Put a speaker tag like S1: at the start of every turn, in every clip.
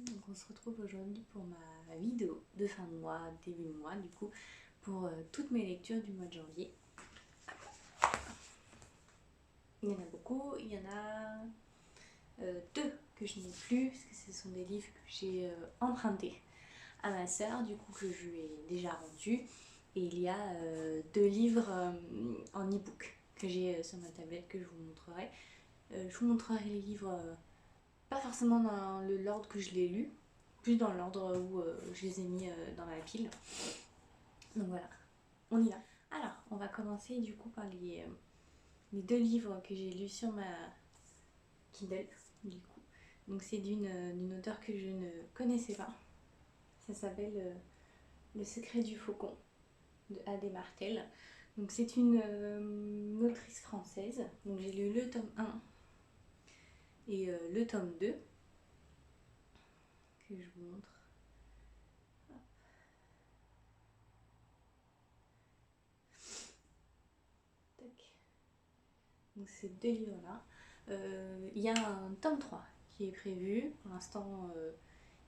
S1: donc on se retrouve aujourd'hui pour ma vidéo de fin de mois, début de mois du coup, pour toutes mes lectures du mois de janvier. Il y en a beaucoup, il y en a deux que je n'ai plus, parce que ce sont des livres que j'ai empruntés à ma sœur, du coup que je lui ai déjà rendu. Et il y a deux livres en e-book que j'ai sur ma tablette que je vous montrerai. Je vous montrerai les livres pas forcément dans l'ordre que je l'ai lu, plus dans l'ordre où je les ai mis dans ma pile. Donc voilà, on y va. Alors, on va commencer du coup par les deux livres que j'ai lus sur ma Kindle, du coup. Donc c'est d'une auteure que je ne connaissais pas. Ça s'appelle Le secret du faucon de A.D. Martel. Donc c'est une autrice française. Donc j'ai lu le tome 1 et le tome 2 que je vous montre. Donc ces deux livres-là. Il y a un tome 3 qui est prévu. Pour l'instant,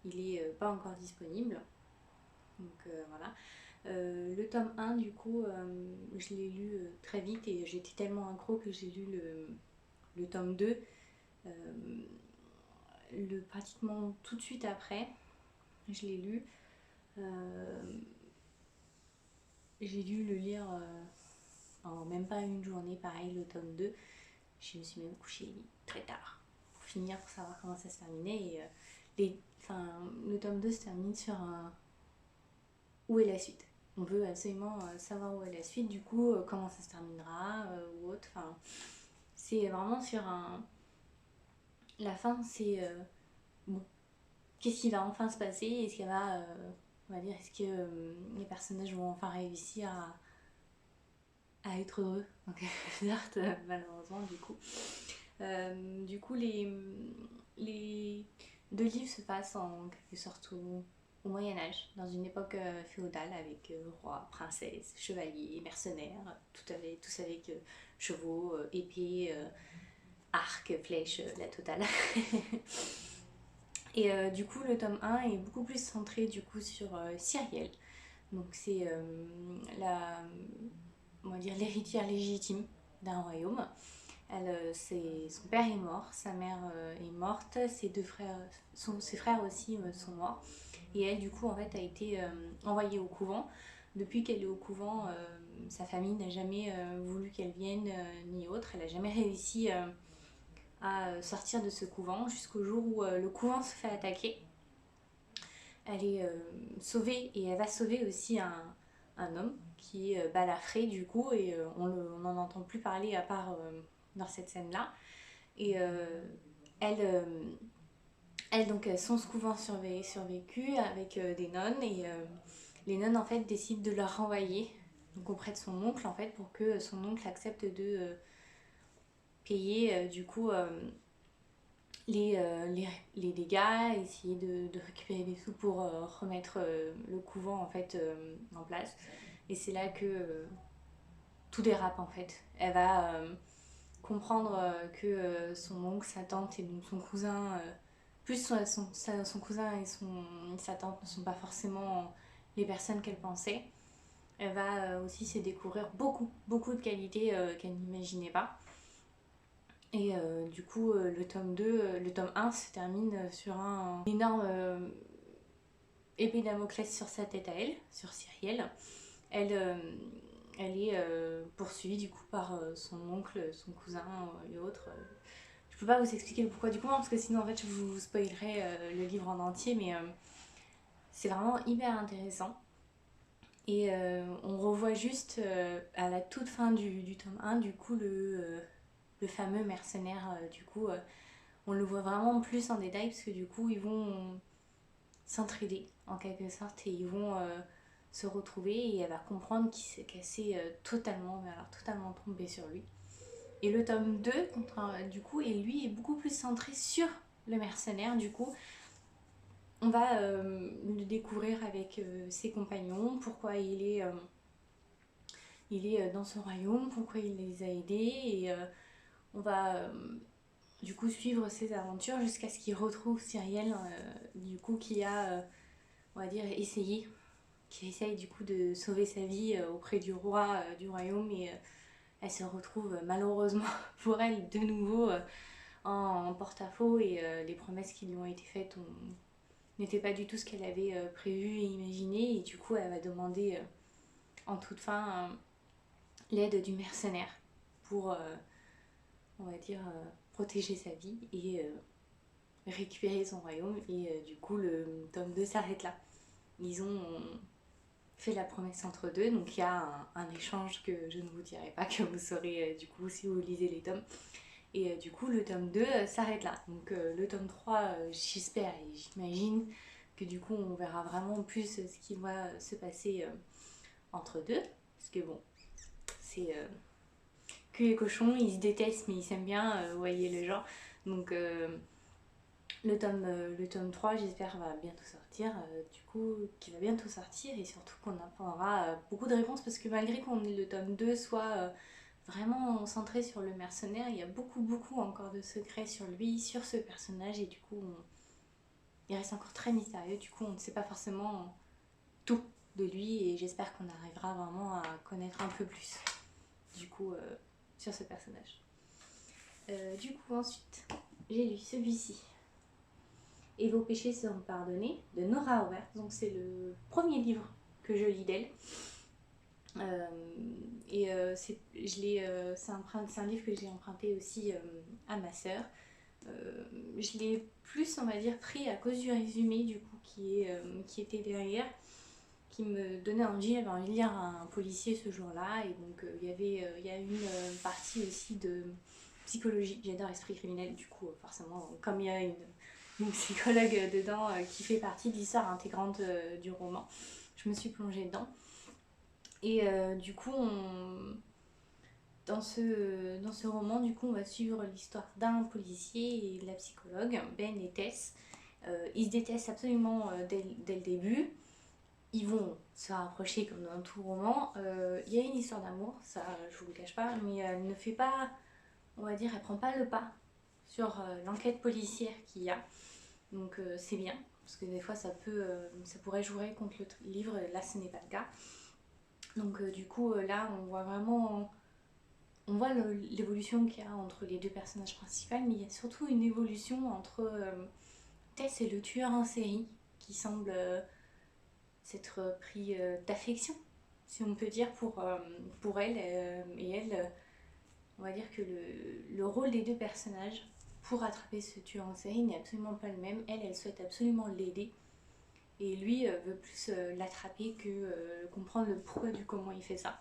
S1: il n'est pas encore disponible. Donc voilà. Le tome 1, du coup, je l'ai lu très vite et j'étais tellement accro que j'ai lu le tome 2 pratiquement tout de suite après. Je l'ai lu. J'ai dû le lire en même pas une journée, pareil, le tome 2. Je me suis même couchée très tard pour finir, pour savoir comment ça se terminait. Et le tome 2 se termine sur un où est la suite. On veut absolument savoir où est la suite, du coup, comment ça se terminera ou autre. Enfin, c'est vraiment sur un. La fin, c'est bon. Qu'est-ce qui va enfin se passer? Est-ce qu'il va. On va dire, est-ce que les personnages vont enfin réussir à être heureux en quelque sorte, malheureusement, du coup. Du coup, les deux livres se passent en quelque sorte au Moyen-Âge, dans une époque féodale avec rois, princesses, chevaliers, mercenaires, tous avec chevaux, épées, arcs, flèches, la totale. Et du coup, le tome 1 est beaucoup plus centré du coup sur Cyrielle. Donc c'est on va dire l'héritière légitime d'un royaume. Son père est mort, sa mère est morte, ses frères aussi sont morts. Et elle, du coup, en fait, a été envoyée au couvent. Depuis qu'elle est au couvent, sa famille n'a jamais voulu qu'elle vienne, ni autre. Elle n'a jamais réussi à sortir de ce couvent, jusqu'au jour où le couvent se fait attaquer. Elle est sauvée, et elle va sauver aussi un homme qui est balafré, du coup, et on n'en entend plus parler à part dans cette scène-là. Et elle donc, son couvent survécu avec des nonnes, et les nonnes en fait décident de la renvoyer donc auprès de son oncle, en fait, pour que son oncle accepte de payer du coup les dégâts, essayer de récupérer des sous pour remettre le couvent en fait en place. Et c'est là que tout dérape, en fait. Elle va comprendre que son oncle, sa tante et donc son cousin, plus son cousin et sa tante ne sont pas forcément les personnes qu'elle pensait. Elle va aussi se découvrir beaucoup de qualités qu'elle n'imaginait pas. Et du coup, le tome 1 se termine sur un énorme épée Damoclès sur sa tête à elle, sur Cyrielle. Elle, elle est poursuivie du coup par son oncle, son cousin et autres. Je peux pas vous expliquer le pourquoi du comment, parce que sinon en fait je vous spoilerai le livre en entier, mais c'est vraiment hyper intéressant. Et on revoit juste à la toute fin du tome 1, du coup, le fameux mercenaire, du coup, on le voit vraiment plus en détail, parce que du coup, ils vont s'entraider en quelque sorte, et ils vont se retrouver, et elle va comprendre qu'elle s'est totalement, mais alors totalement trompée sur lui. Et le tome 2, du coup, et lui est beaucoup plus centré sur le mercenaire, du coup. On va le découvrir avec ses compagnons, pourquoi il est dans son royaume, pourquoi il les a aidés, et on va du coup suivre ses aventures jusqu'à ce qu'il retrouve Cyrielle, du coup qui a, on va dire, qui essaye du coup de sauver sa vie auprès du roi du royaume et elle se retrouve malheureusement pour elle de nouveau en porte-à-faux et les promesses qui lui ont été faites n'étaient pas du tout ce qu'elle avait prévu et imaginé et du coup elle va demander en toute fin l'aide du mercenaire pour, on va dire, protéger sa vie et récupérer son royaume et du coup le tome 2 s'arrête là. Ils ont fait la promesse entre deux, donc il y a un échange que je ne vous dirai pas, que vous saurez du coup si vous lisez les tomes. Et du coup le tome 2 s'arrête là. Donc le tome 3, j'espère et j'imagine que du coup on verra vraiment plus ce qui va se passer entre deux. Parce que bon, c'est que les cochons, ils se détestent mais ils s'aiment bien, vous voyez le genre. Donc le tome 3, j'espère, va bientôt sortir, du coup, qui va bientôt sortir et surtout qu'on apprendra beaucoup de réponses parce que malgré qu'on ait le tome 2 soit vraiment centré sur le mercenaire, il y a beaucoup encore de secrets sur lui, sur ce personnage et du coup, il reste encore très mystérieux. Du coup, on ne sait pas forcément tout de lui et j'espère qu'on arrivera vraiment à connaître un peu plus du coup sur ce personnage. Du coup, ensuite, j'ai lu celui-ci. Et vos péchés seront pardonnés de Nora Hauer. Donc c'est le premier livre que je lis d'elle. C'est un livre que j'ai emprunté aussi à ma sœur. Je l'ai plus, on va dire, pris à cause du résumé du coup qui était derrière, qui me donnait envie. J'avais envie de lire un policier ce jour-là et donc il y a une partie aussi de psychologie. J'adore Esprit criminel, du coup forcément comme il y a une psychologue dedans qui fait partie de l'histoire intégrante du roman. Je me suis plongée dedans. Et du coup, dans ce roman, du coup, on va suivre l'histoire d'un policier et de la psychologue, Ben et Tess. Ils se détestent absolument dès le début. Ils vont se rapprocher comme dans tout roman. Il y a une histoire d'amour, ça je vous le cache pas, mais elle ne fait pas, on va dire, elle prend pas le pas sur l'enquête policière qu'il y a. Donc c'est bien, parce que des fois ça pourrait jouer contre le livre, là ce n'est pas le cas. Donc du coup là on voit vraiment, on voit l'évolution qu'il y a entre les deux personnages principaux, mais il y a surtout une évolution entre Tess et le tueur en série, qui semble s'être pris d'affection, si on peut dire, pour elle, et elle, on va dire que le rôle des deux personnages pour attraper ce tueur en série n'est absolument pas le même. Elle souhaite absolument l'aider. Et lui veut plus l'attraper que comprendre le pourquoi du comment il fait ça.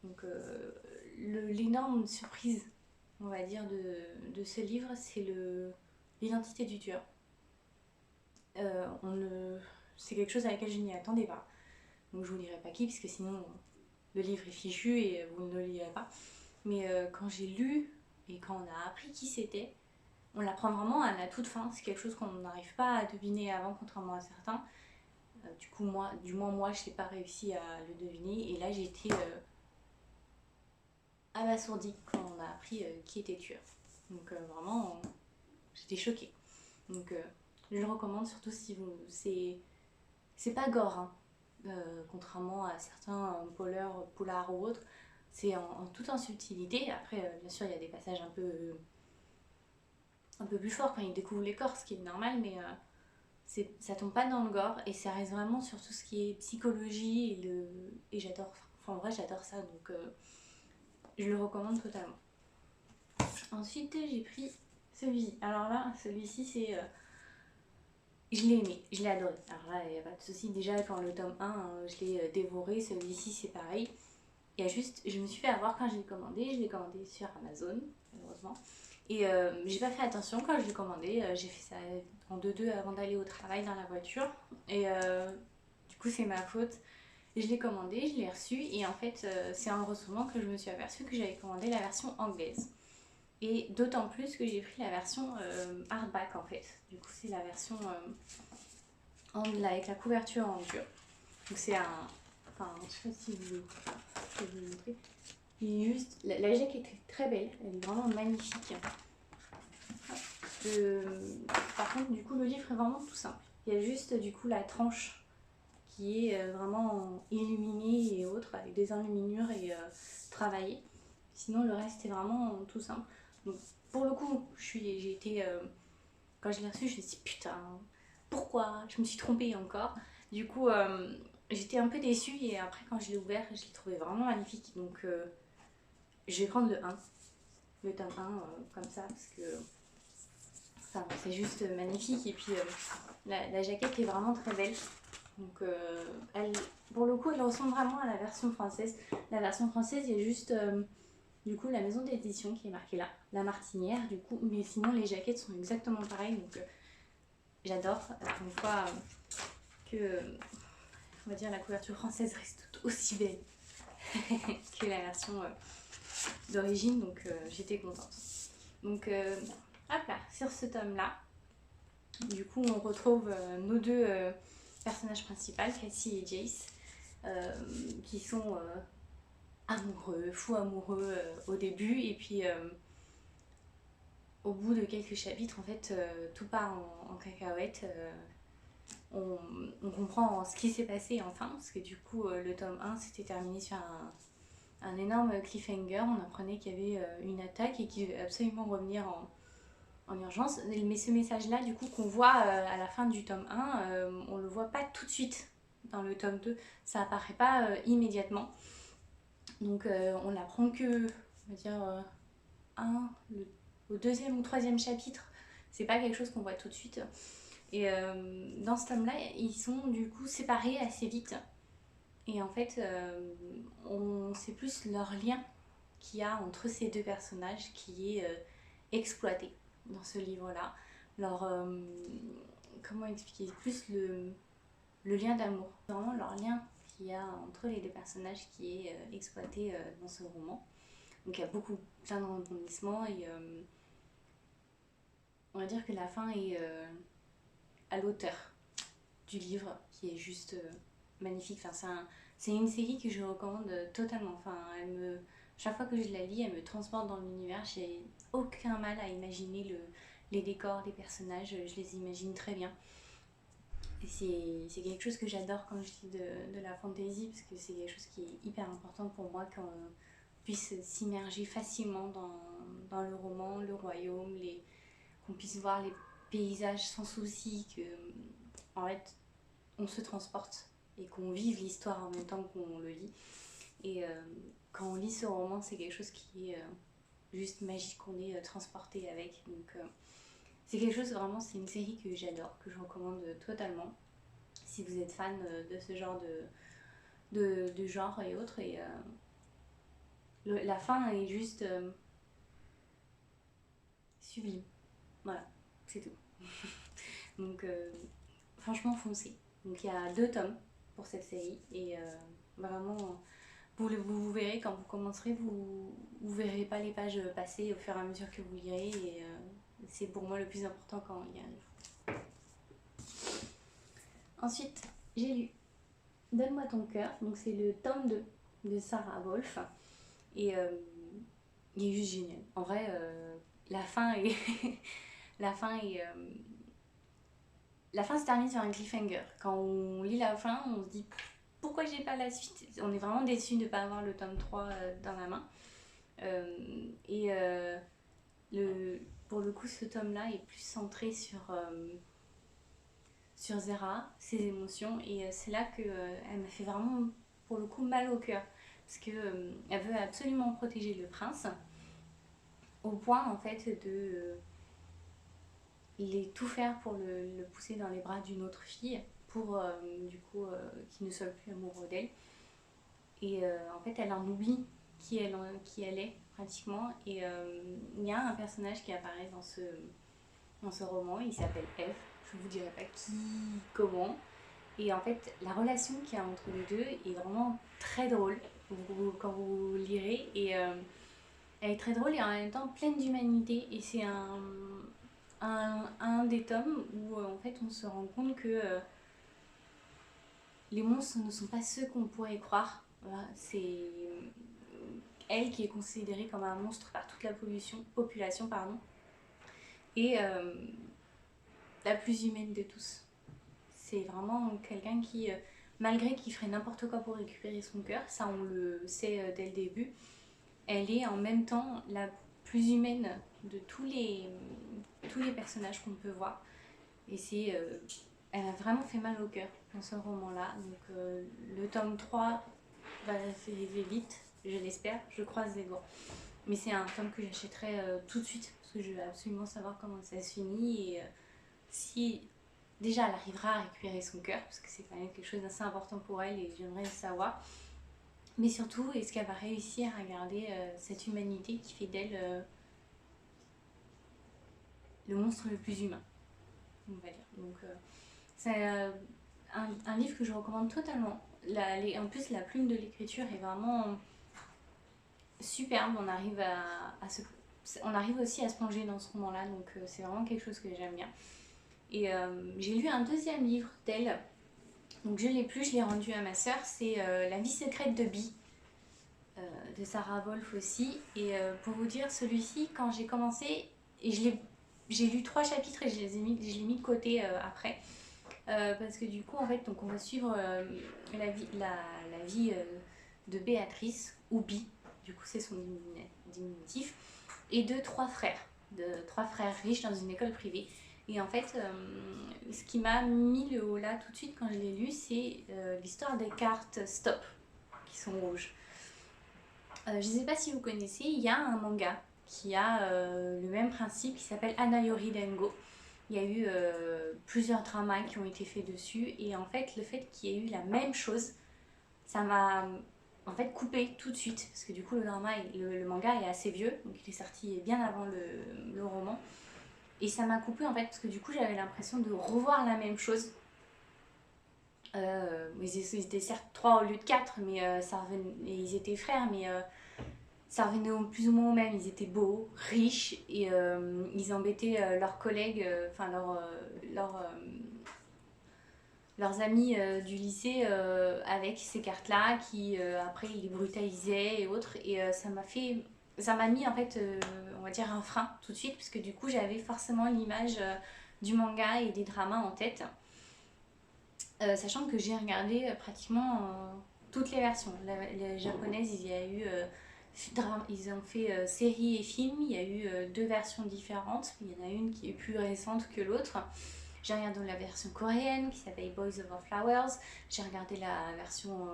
S1: Donc l'énorme surprise, on va dire, de ce livre, c'est l'identité du tueur. C'est quelque chose à laquelle je n'y attendais pas. Donc je vous dirai pas qui, parce que sinon le livre est fichu et vous ne le lirez pas. Mais quand j'ai lu et quand on a appris qui c'était, on l'apprend vraiment à la toute fin. C'est quelque chose qu'on n'arrive pas à deviner avant, contrairement à certains. Du coup, du moins moi, je n'ai pas réussi à le deviner. Et là, j'ai été abasourdie quand on a appris qui était tueur. Donc vraiment, j'étais choquée. Donc je le recommande, surtout si vous... C'est pas gore, hein. Contrairement à certains polars ou autres. C'est tout en subtilité. Après, bien sûr, il y a des passages un peu plus forts quand ils découvrent les corps, ce qui est normal, mais ça tombe pas dans le gore et ça reste vraiment sur tout ce qui est psychologie et j'adore, enfin en vrai j'adore ça, donc je le recommande totalement. Ensuite j'ai pris celui-ci. Alors là, celui-ci c'est... je l'ai aimé, je l'ai adoré. Alors là, il n'y a pas de souci. Déjà, quand le tome 1, je l'ai dévoré. Celui-ci, c'est pareil. Il y a juste, je me suis fait avoir quand je l'ai commandé sur Amazon, malheureusement. Et j'ai pas fait attention quand je l'ai commandé. J'ai fait ça en 2-2 avant d'aller au travail dans la voiture. Et du coup, c'est ma faute. Je l'ai commandé, je l'ai reçu. Et en fait, c'est en recevant que je me suis aperçue que j'avais commandé la version anglaise. Et d'autant plus que j'ai pris la version hardback en fait. Du coup, c'est la version avec la couverture en dur. Donc, c'est un. Enfin, je sais pas si je vais vous montrer. Il est juste. La jaquette est très belle, elle est vraiment magnifique. Par contre, du coup, le livre est vraiment tout simple. Il y a juste du coup la tranche qui est vraiment illuminée et autres, avec des enluminures et travaillée. Sinon, le reste est vraiment tout simple. Donc, pour le coup, j'ai été. Quand je l'ai reçu, je me suis dit putain, pourquoi je me suis trompée encore. Du coup, j'étais un peu déçue et après, quand je l'ai ouvert, je l'ai trouvé vraiment magnifique. Donc, je vais prendre le tome 1 comme ça, parce que enfin, c'est juste magnifique. Et puis, la jaquette est vraiment très belle. Donc, pour le coup, elle ressemble vraiment à la version française. La version française, il y a juste du coup la maison d'édition qui est marquée là, la Martinière, du coup. Mais sinon, les jaquettes sont exactement pareilles. Donc, j'adore. Une fois que, on va dire, la couverture française reste tout aussi belle que la version d'origine. Donc, j'étais contente. Donc, hop là, sur ce tome-là, du coup, on retrouve nos deux personnages principaux, Cassie et Jace, qui sont amoureux, fous amoureux au début, et puis au bout de quelques chapitres, en fait, tout part en cacahuète. On comprend ce qui s'est passé enfin, parce que du coup, le tome 1 s'était terminé sur un énorme cliffhanger. On apprenait qu'il y avait une attaque et qu'il devait absolument revenir en urgence. Mais ce message-là, du coup, qu'on voit à la fin du tome 1, on le voit pas tout de suite dans le tome 2. Ça apparaît pas immédiatement. Donc, on l'apprend que, on va dire, au deuxième ou troisième chapitre. C'est pas quelque chose qu'on voit tout de suite. Et dans ce tome-là, ils sont du coup séparés assez vite. Et en fait, on sait plus leur lien qu'il y a entre ces deux personnages qui est exploité dans ce livre-là. Leur, comment expliquer, plus le lien d'amour. C'est vraiment leur lien qu'il y a entre les deux personnages qui est exploité dans ce roman. Donc il y a plein de rebondissements et on va dire que la fin est à l'auteur du livre qui est juste magnifique. Enfin, c'est une série que je recommande totalement. Enfin, chaque fois que je la lis, elle me transporte dans l'univers. J'ai aucun mal à imaginer les décors, les personnages, je les imagine très bien. Et c'est quelque chose que j'adore quand je lis de la fantasy, parce que c'est quelque chose qui est hyper important pour moi, qu'on puisse s'immerger facilement dans le roman, le royaume, qu'on puisse voir les paysages sans souci, que en fait on se transporte et qu'on vive l'histoire en même temps qu'on le lit. Et quand on lit ce roman, c'est quelque chose qui est juste magique, on est transporté avec. Donc c'est quelque chose vraiment, c'est une série que j'adore, que je recommande totalement si vous êtes fan de ce genre de genre et autres. Et la fin est juste sublime. Voilà, c'est tout. Donc franchement, foncez. Donc il y a 2 tomes pour cette série et vraiment, vous verrez quand vous commencerez, vous verrez pas les pages passer au fur et à mesure que vous lirez et c'est pour moi le plus important quand on lit un livre. Ensuite, j'ai lu Donne-moi ton cœur, donc c'est le tome 2 de Sarah Wolf et il est juste génial. En vrai, la fin est la fin est la fin se termine sur un cliffhanger. Quand on lit la fin, on se dit pourquoi j'ai pas la suite. On est vraiment déçu de ne pas avoir le tome 3 dans la main. Et pour le coup, ce tome-là est plus centré sur Zera, ses émotions. Et c'est là qu'elle m'a fait vraiment, pour le coup, mal au cœur. Parce qu'elle veut absolument protéger le prince, au point en fait de tout faire pour le pousser dans les bras d'une autre fille pour du coup qu'il ne soit plus amoureux d'elle. Et en fait, elle en oublie qui elle est pratiquement. Et il y a un personnage qui apparaît dans ce roman, il s'appelle Eve. Je vous dirai pas qui, comment. Et en fait, la relation qu'il y a entre les deux est vraiment très drôle quand vous lirez. Et elle est très drôle et en même temps pleine d'humanité. Et c'est un des tomes où en fait on se rend compte que les monstres ne sont pas ceux qu'on pourrait croire. Voilà, c'est elle qui est considérée comme un monstre par toute la population pardon. et la plus humaine de tous. C'est vraiment quelqu'un qui, malgré qu'il ferait n'importe quoi pour récupérer son cœur, ça on le sait dès le début, elle est en même temps la plus humaine de tous les personnages qu'on peut voir. Et c'est, elle a vraiment fait mal au cœur dans ce roman-là. Donc le tome 3 va arriver vite, je l'espère, je croise les doigts. Mais c'est un tome que j'achèterai tout de suite, parce que je veux absolument savoir comment ça se finit et si déjà elle arrivera à récupérer son cœur, parce que c'est quand même quelque chose d'assez important pour elle et j'aimerais le savoir. Mais surtout, est-ce qu'elle va réussir à garder cette humanité qui fait d'elle le monstre le plus humain, on va dire. Donc c'est un livre que je recommande totalement. En plus, la plume de l'écriture est vraiment superbe. On arrive aussi à se plonger dans ce roman-là, donc c'est vraiment quelque chose que j'aime bien. Et j'ai lu un deuxième livre d'elle, donc je l'ai plus, je l'ai rendu à ma sœur, c'est La vie secrète de Bee, de Sarah Wolf aussi. Et pour vous dire, celui-ci, quand j'ai commencé, et j'ai lu 3 chapitres et je l'ai mis de côté après. Parce que du coup, en fait, donc on va suivre la vie de Béatrice, ou Bee, du coup c'est son diminutif, et de 3 frères, riches dans une école privée. Et en fait, ce qui m'a mis le haut là tout de suite quand je l'ai lu, c'est l'histoire des cartes stop, qui sont rouges. Je ne sais pas si vous connaissez, il y a un manga qui a le même principe, qui s'appelle Anayori Dengo. Il y a eu plusieurs dramas qui ont été faits dessus, et en fait le fait qu'il y ait eu la même chose, ça m'a en fait coupé tout de suite, parce que du coup le manga est assez vieux, donc il est sorti bien avant le roman, et ça m'a coupé en fait, parce que du coup j'avais l'impression de revoir la même chose. Ils étaient certes 3 au lieu de 4, mais ils étaient frères, mais ça revenait plus ou moins au même. Ils étaient beaux, riches, et ils embêtaient leurs collègues, leurs amis du lycée avec ces cartes-là, qui après ils les brutalisaient et autres. Et ça m'a mis en fait, on va dire, un frein tout de suite, parce que du coup j'avais forcément l'image du manga et des dramas en tête. Sachant que j'ai regardé pratiquement toutes les versions. Les japonaises, il y a eu ils ont fait séries et films, il y a eu 2 versions différentes, il y en a une qui est plus récente que l'autre. J'ai regardé la version coréenne qui s'appelle Boys Over Flowers, j'ai regardé la version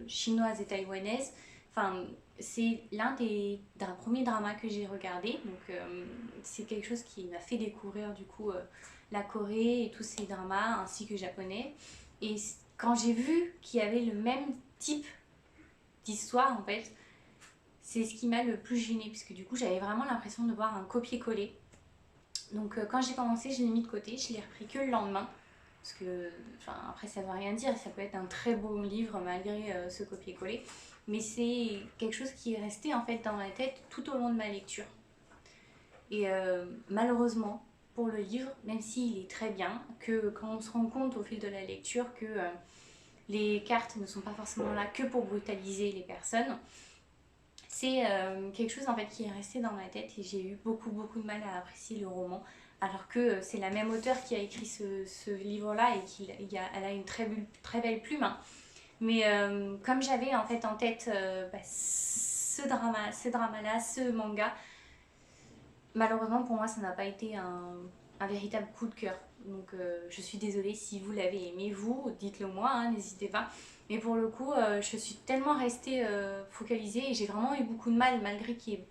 S1: chinoise et taïwanaise. Enfin, c'est l'un des premiers dramas que j'ai regardé, donc c'est quelque chose qui m'a fait découvrir du coup la Corée et tous ces dramas, ainsi que japonais. Et quand j'ai vu qu'il y avait le même type d'histoire, en fait, c'est ce qui m'a le plus gênée, puisque du coup j'avais vraiment l'impression de voir un copier-coller. Donc quand j'ai commencé, je l'ai mis de côté, je l'ai repris que le lendemain, parce que après ça veut rien dire, ça peut être un très beau livre malgré ce copier-coller, mais c'est quelque chose qui est resté en fait dans ma tête tout au long de ma lecture. Et malheureusement pour le livre, même s'il est très bien, que quand on se rend compte au fil de la lecture que les cartes ne sont pas forcément là que pour brutaliser les personnes, c'est quelque chose en fait qui est resté dans ma tête, et j'ai eu beaucoup de mal à apprécier le roman, alors que c'est la même auteure qui a écrit ce livre-là, et elle a une très belle plume, hein. Mais comme j'avais en fait en tête ce drama-là, ce manga, malheureusement pour moi ça n'a pas été un véritable coup de cœur. Donc je suis désolée si vous l'avez aimé, vous, dites-le moi, hein, n'hésitez pas. Mais pour le coup, je suis tellement restée focalisée, et j'ai vraiment eu beaucoup de mal, malgré qu'il y ait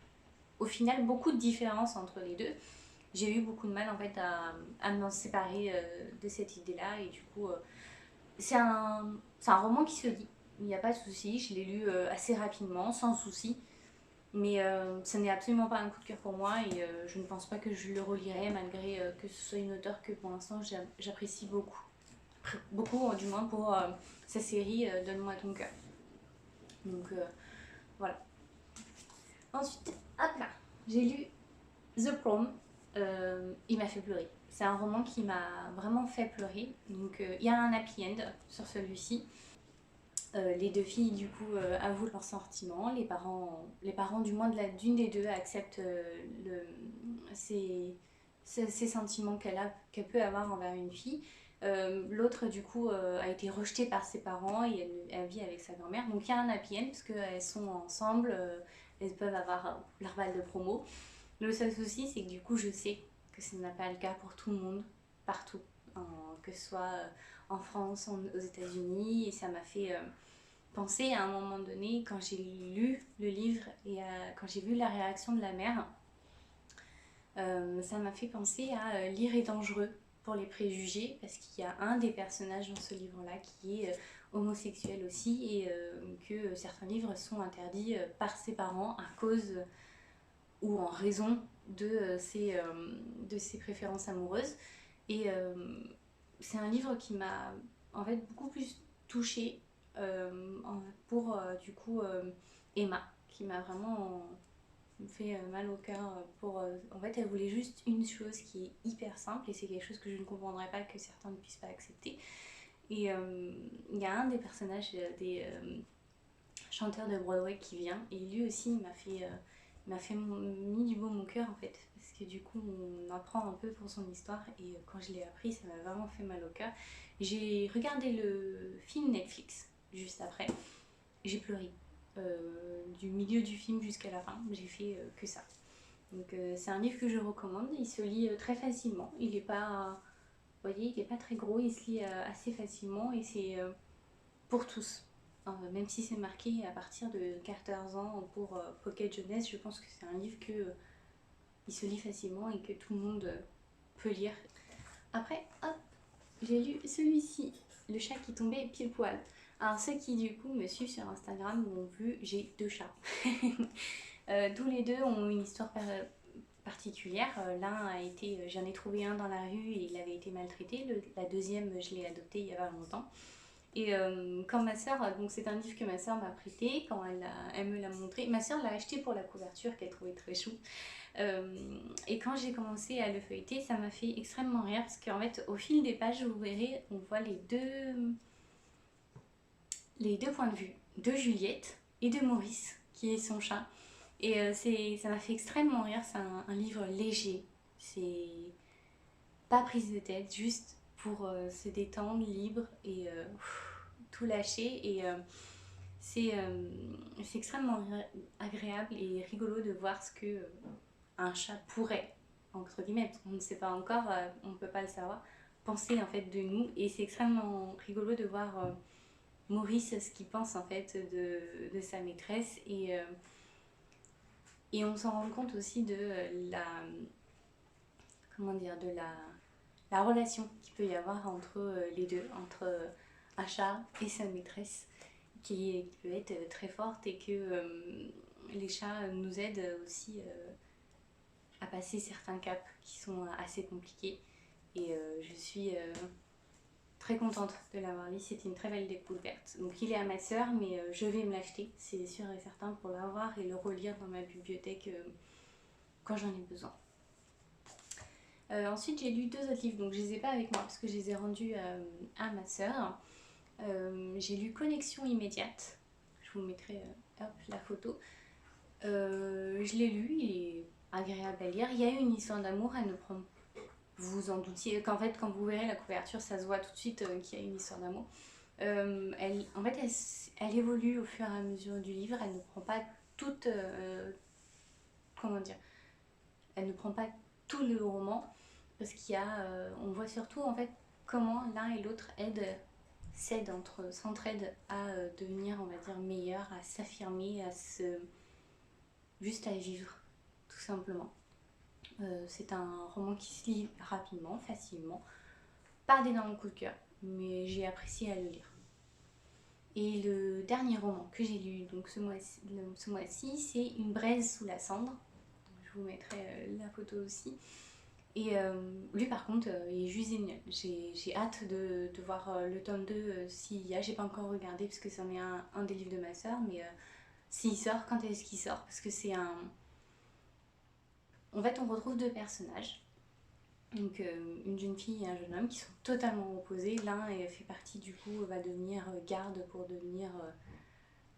S1: au final beaucoup de différences entre les deux. J'ai eu beaucoup de mal en fait à m'en séparer de cette idée-là, et du coup, c'est un roman qui se lit, il n'y a pas de souci, je l'ai lu assez rapidement, sans souci. Mais ce n'est absolument pas un coup de cœur pour moi, et je ne pense pas que je le relirai, malgré que ce soit une auteure que pour l'instant j'apprécie beaucoup. Beaucoup, du moins pour sa série Donne-moi ton cœur. Donc voilà. Ensuite, hop là, j'ai lu The Prom. Il m'a fait pleurer. C'est un roman qui m'a vraiment fait pleurer. Donc il y a un happy end sur celui-ci. Les 2 filles du coup avouent leurs sentiments, les parents du moins d'une des deux acceptent ces sentiments qu'elle peut avoir envers une fille. L'autre du coup a été rejetée par ses parents et elle vit avec sa grand-mère. Donc il y a un happy end parce qu'elles sont ensemble, elles peuvent avoir leur balle de promo. Le seul souci c'est que du coup je sais que ce n'est pas le cas pour tout le monde, partout, que ce soit en France, aux États-Unis, et ça m'a fait penser à un moment donné quand j'ai lu le livre et quand j'ai vu la réaction de la mère. Ça m'a fait penser à Lire est dangereux pour les préjugés, parce qu'il y a un des personnages dans ce livre-là qui est homosexuel aussi, et que certains livres sont interdits par ses parents à cause ou en raison de ses préférences amoureuses. Et c'est un livre qui m'a en fait beaucoup plus touchée pour du coup Emma, qui m'a vraiment me fait mal au cœur pour... en fait, elle voulait juste une chose qui est hyper simple, et c'est quelque chose que je ne comprendrais pas que certains ne puissent pas accepter. Et il y a un des personnages des chanteurs de Broadway qui vient, et lui aussi il m'a fait mis du baume au cœur en fait, parce que du coup on apprend un peu pour son histoire, et quand je l'ai appris ça m'a vraiment fait mal au cœur. J'ai regardé le film Netflix juste après, j'ai pleuré du milieu du film jusqu'à la fin, j'ai fait que ça. Donc c'est un livre que je recommande, il se lit très facilement, il n'est pas, vous voyez, il n'est pas très gros, il se lit assez facilement, et c'est pour tous. Même si c'est marqué à partir de 14 ans pour Pocket Jeunesse, je pense que c'est un livre il se lit facilement et que tout le monde peut lire. Après, hop, j'ai lu celui-ci, Le chat qui tombait pile poil. Alors ceux qui du coup me suivent sur Instagram m'ont vu, j'ai 2 chats. Tous les deux ont une histoire particulière. L'un a été, j'en ai trouvé un dans la rue et il avait été maltraité. La deuxième, je l'ai adopté il y a pas longtemps. Et quand ma soeur, donc c'est un livre que ma soeur m'a prêté, quand elle me l'a montré, ma soeur l'a acheté pour la couverture qu'elle trouvait très chou. Et quand j'ai commencé à le feuilleter, ça m'a fait extrêmement rire, parce qu'en fait, au fil des pages, vous verrez, on voit les deux points de vue de Juliette et de Maurice, qui est son chat. Et ça m'a fait extrêmement rire, c'est un livre léger, c'est pas prise de tête, juste pour se détendre, libre, et tout lâcher. Et c'est extrêmement agréable et rigolo de voir ce que un chat pourrait, entre guillemets, parce qu'on ne sait pas encore, on ne peut pas le savoir, penser en fait de nous. Et c'est extrêmement rigolo de voir Maurice ce qu'il pense en fait de sa maîtresse, et on s'en rend compte aussi de comment dire, de la relation qu'il peut y avoir entre les deux, entre un chat et sa maîtresse, qui peut être très forte, et que les chats nous aident aussi à passer certains caps qui sont assez compliqués. Et je suis très contente de l'avoir lu, c'était une très belle découverte. Donc il est à ma soeur, mais je vais me l'acheter, c'est sûr et certain, pour l'avoir et le relire dans ma bibliothèque quand j'en ai besoin. Ensuite j'ai lu 2 autres livres, donc je les ai pas avec moi parce que je les ai rendus à ma soeur. J'ai lu Connexion immédiate, je vous mettrai hop, la photo. Je l'ai lu, il est agréable à lire. Il y a une histoire d'amour, elle ne prend, vous vous en doutiez, qu'en fait quand vous verrez la couverture ça se voit tout de suite qu'il y a une histoire d'amour. En fait elle évolue au fur et à mesure du livre, elle ne prend pas toute, comment dire, elle ne prend pas tout le roman, parce qu'il y a, on voit surtout en fait comment l'un et l'autre s'entraident à devenir, on va dire, meilleurs, à s'affirmer, juste à vivre, tout simplement. C'est un roman qui se lit rapidement, facilement, pas d'énormes coups de cœur, mais j'ai apprécié à le lire. Et le dernier roman que j'ai lu donc ce mois-ci, c'est Une braise sous la cendre. Je vous mettrai la photo aussi. Et lui par contre il est juste génial. J'ai hâte de voir le tome 2 s'il y a. J'ai pas encore regardé parce que c'en est un des livres de ma soeur, mais s'il sort, quand est-ce qu'il sort? Parce que c'est un... En fait on retrouve 2 personnages. Donc une jeune fille et un jeune homme qui sont totalement opposés. L'un fait partie du coup, va devenir garde pour devenir...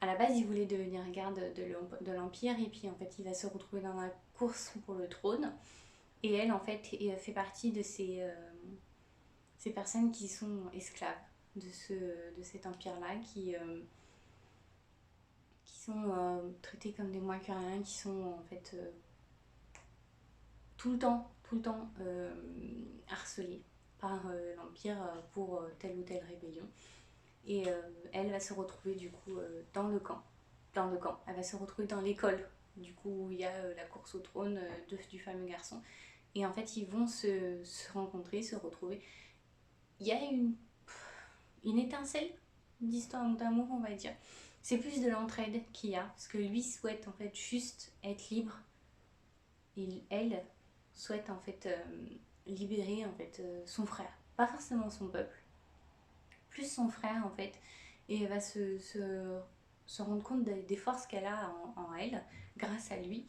S1: à la base il voulait devenir garde de l'Empire, et puis en fait il va se retrouver dans la course pour le trône. Et elle, en fait, fait partie de ces personnes qui sont esclaves de cet empire-là, qui sont traités comme des moins que rien, qui sont en fait tout le temps harcelés par l'Empire pour telle ou telle rébellion. Et elle va se retrouver du coup dans le camp. Dans le camp. Elle va se retrouver dans l'école, du coup, où il y a la course au trône du fameux garçon. Et en fait, ils vont se rencontrer, se retrouver. Il y a une étincelle d'histoire d'amour, on va dire. C'est plus de l'entraide qu'il y a, parce que lui souhaite en fait juste être libre. Et elle souhaite en fait libérer en fait son frère. Pas forcément son peuple, plus son frère en fait. Et elle va se rendre compte des forces qu'elle a en elle, grâce à lui.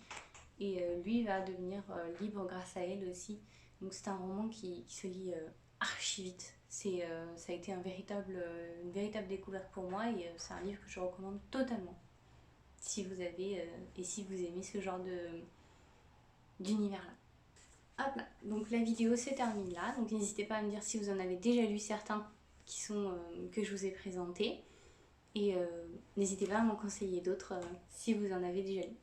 S1: Et lui va devenir libre grâce à elle aussi. Donc c'est un roman qui se lit archi vite. Ça a été une véritable découverte pour moi et c'est un livre que je recommande totalement. Si vous avez et si vous aimez ce genre d'univers-là. Hop là, donc la vidéo se termine là. Donc n'hésitez pas à me dire si vous en avez déjà lu certains que je vous ai présentés. Et n'hésitez pas à m'en conseiller d'autres si vous en avez déjà lu.